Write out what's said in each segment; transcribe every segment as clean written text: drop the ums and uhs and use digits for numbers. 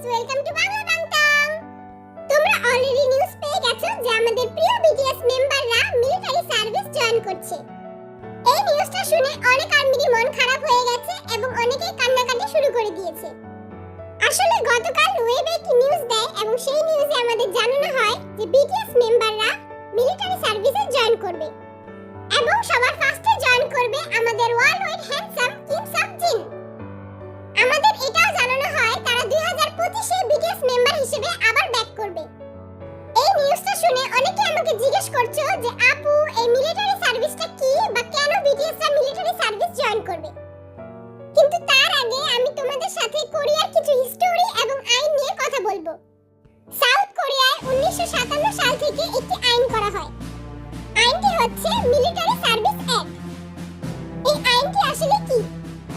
Welcome to Bangla বাংটাং। তোমরা already news পেয়ে গেছো যে আমাদের প্রিয় বিটিএস মেম্বাররা মিলিটারি সার্ভিস জয়েন করছে। এই নিউজটা শুনে অনেক আর্মিরই মন খারাপ হয়ে গেছে এবং অনেকেই কান্নাকাটি শুরু করে দিয়েছে। আসলে গতকাল ওয়েবে একটি নিউজ দেয় এবং সেই নিউজে আমাদের জানানো হয় যে বিটিএস মেম্বাররা মিলিটারি সার্ভিসে জয়েন করবে এবং সবার ফার্স্টে জয়েন করবে আমাদের ওয়ার্ল্ড ওয়াইড হ্যান্ডসাম কিম সক জিন। আমাদের এটাও জানানো হয় তারা 2025 এ বিটিএস মেম্বার হিসেবে আবার ব্যাক করবে। এই নিউজটা শুনে অনেকে আমাকে জিজ্ঞেস করছো যে আপু এই মিলিটারি সার্ভিসটা কি বা কেন বিটিএসরা মিলিটারি সার্ভিস জয়েন করবে। কিন্তু তার আগে আমি তোমাদের সাথে কোরিয়ার কিছু হিস্টোরি এবং আইন নিয়ে কথা বলবো। সাউথ কোরিয়ায় 1957 সাল থেকে একটি আইন করা হয়। আইনটি হচ্ছে মিলিটারি সার্ভিস অ্যাক্ট। এই আইনটি আসলে কি?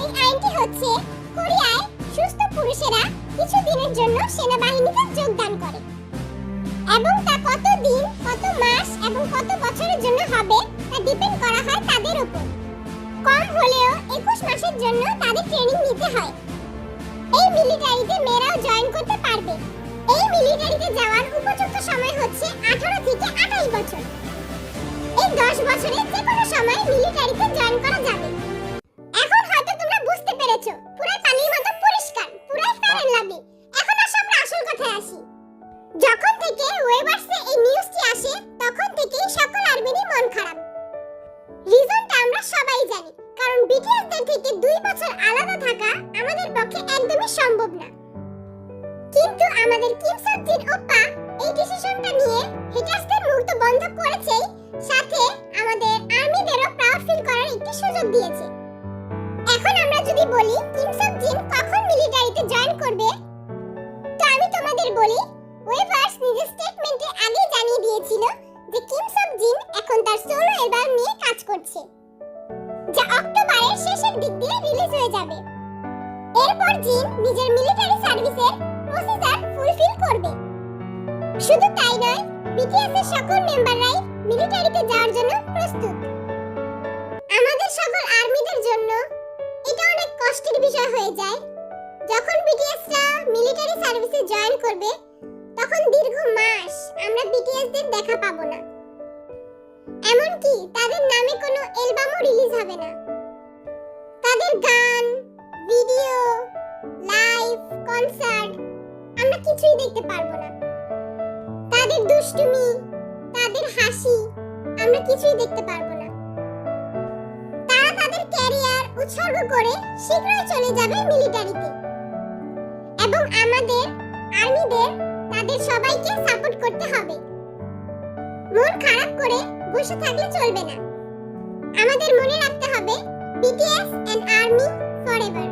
এই আইনটি হচ্ছে কোরিয়ায় সুস্থ পুরুষেরা কিছু দিনের জন্য সেনাবাহিনীতে যোগদান করে এবং তা কত দিন, কত মাস এবং কত বছরের জন্য হবে তা ডিপেন্ড করা হয় তাদের উপর। কম হলেও 21 মাসের জন্য তাদের ট্রেনিং নিতে হয়। এই মিলিটারিতে মেয়েরাও জয়েন করতে পারবে। এই মিলিটারিতে যাওয়ার উপযুক্ত সময় হচ্ছে 18 থেকে 28 বছর। এই 10 বছরে যে কোনো সময় মিলিটারিতে জয়েন করা যাবে। এখন হয়তো তোমরা বুঝতে পেরেছো, পুরো পানির মতো পরিষ্কার, পুরো ফেয়ার এন্ড লাভলি। এখন আমরা আসল কথায় আসি। যখন থেকে ওয়েবার্সে এই নিউজটি আসে তখন থেকেই সকল আর্মিরই মন খারাপ। রিজনটা আমরা সবাই জানি, কারণ বিটিএসদের থেকে 2 বছর আলাদা থাকা আমাদের পক্ষে একদমই সম্ভব না। কিন্তু আমাদের কিম সক জিন ওপ্পা এই ডিসিশনটা নিয়ে হেটার্সদের মুখ তো বন্ধ করেছেই, সাথে আমাদের আর্মিদেরও প্রাউড ফিল করার একটি সুযোগ দিয়েছে। এখন আমরা যদি বলি কিম সক জিন কখন মিলিটারিতে জয়েন করবে, তো আমি তোমাদের বলি ওয়েভার্স নিজের স্টেটমেন্টে আগে জানিয়ে দিয়েছিল যে কিম সক জিন এখন তার সোলো অ্যালবাম নিয়ে কাজ করছে, যা অক্টোবরের শেষের দিক দিয়ে রিলিজ হয়ে যাবে। এরপর জিন নিজের মিলিটারি সার্ভিসের প্রসিজার ফুলফিল করবে। শুধু তাই নয়, বিটিএস এর সকল মেম্বাররাই মিলিটারিতে যাওয়ার জন্য প্রস্তুত। আমাদের সকল আর্মিদের জন্য এটা অনেক কষ্টের বিষয় হয়ে যায় যখন বিটিএসরা মিলিটারি সার্ভিসে জয়েন করবে, তখন দীর্ঘ মাস আমরা বিটিএসদের দেখা পাবো না। এমনকি তাদের নামে কোনো অ্যালবামও রিলিজ হবে না। তাদের গান, ভিডিও, লাইভ, কনসার্ট আমরা কিছুই দেখতে পারবো না। তাদের দুষ্টুমি, তাদের হাসি আমরা কিছুই দেখতে পারবো না। তারা তাদের ক্যারিয়ার উৎসর্গ করে শীঘ্রই চলে যাবে মিলিটারিতে এবং আমাদের আর্মিদের তাদের সবাইকে সাপোর্ট করতে হবে। মন খারাপ করে বসে থাকলে চলবে না। আমাদের মনে রাখতে হবে বিটিএস এন্ড আর্মি ফরএভার।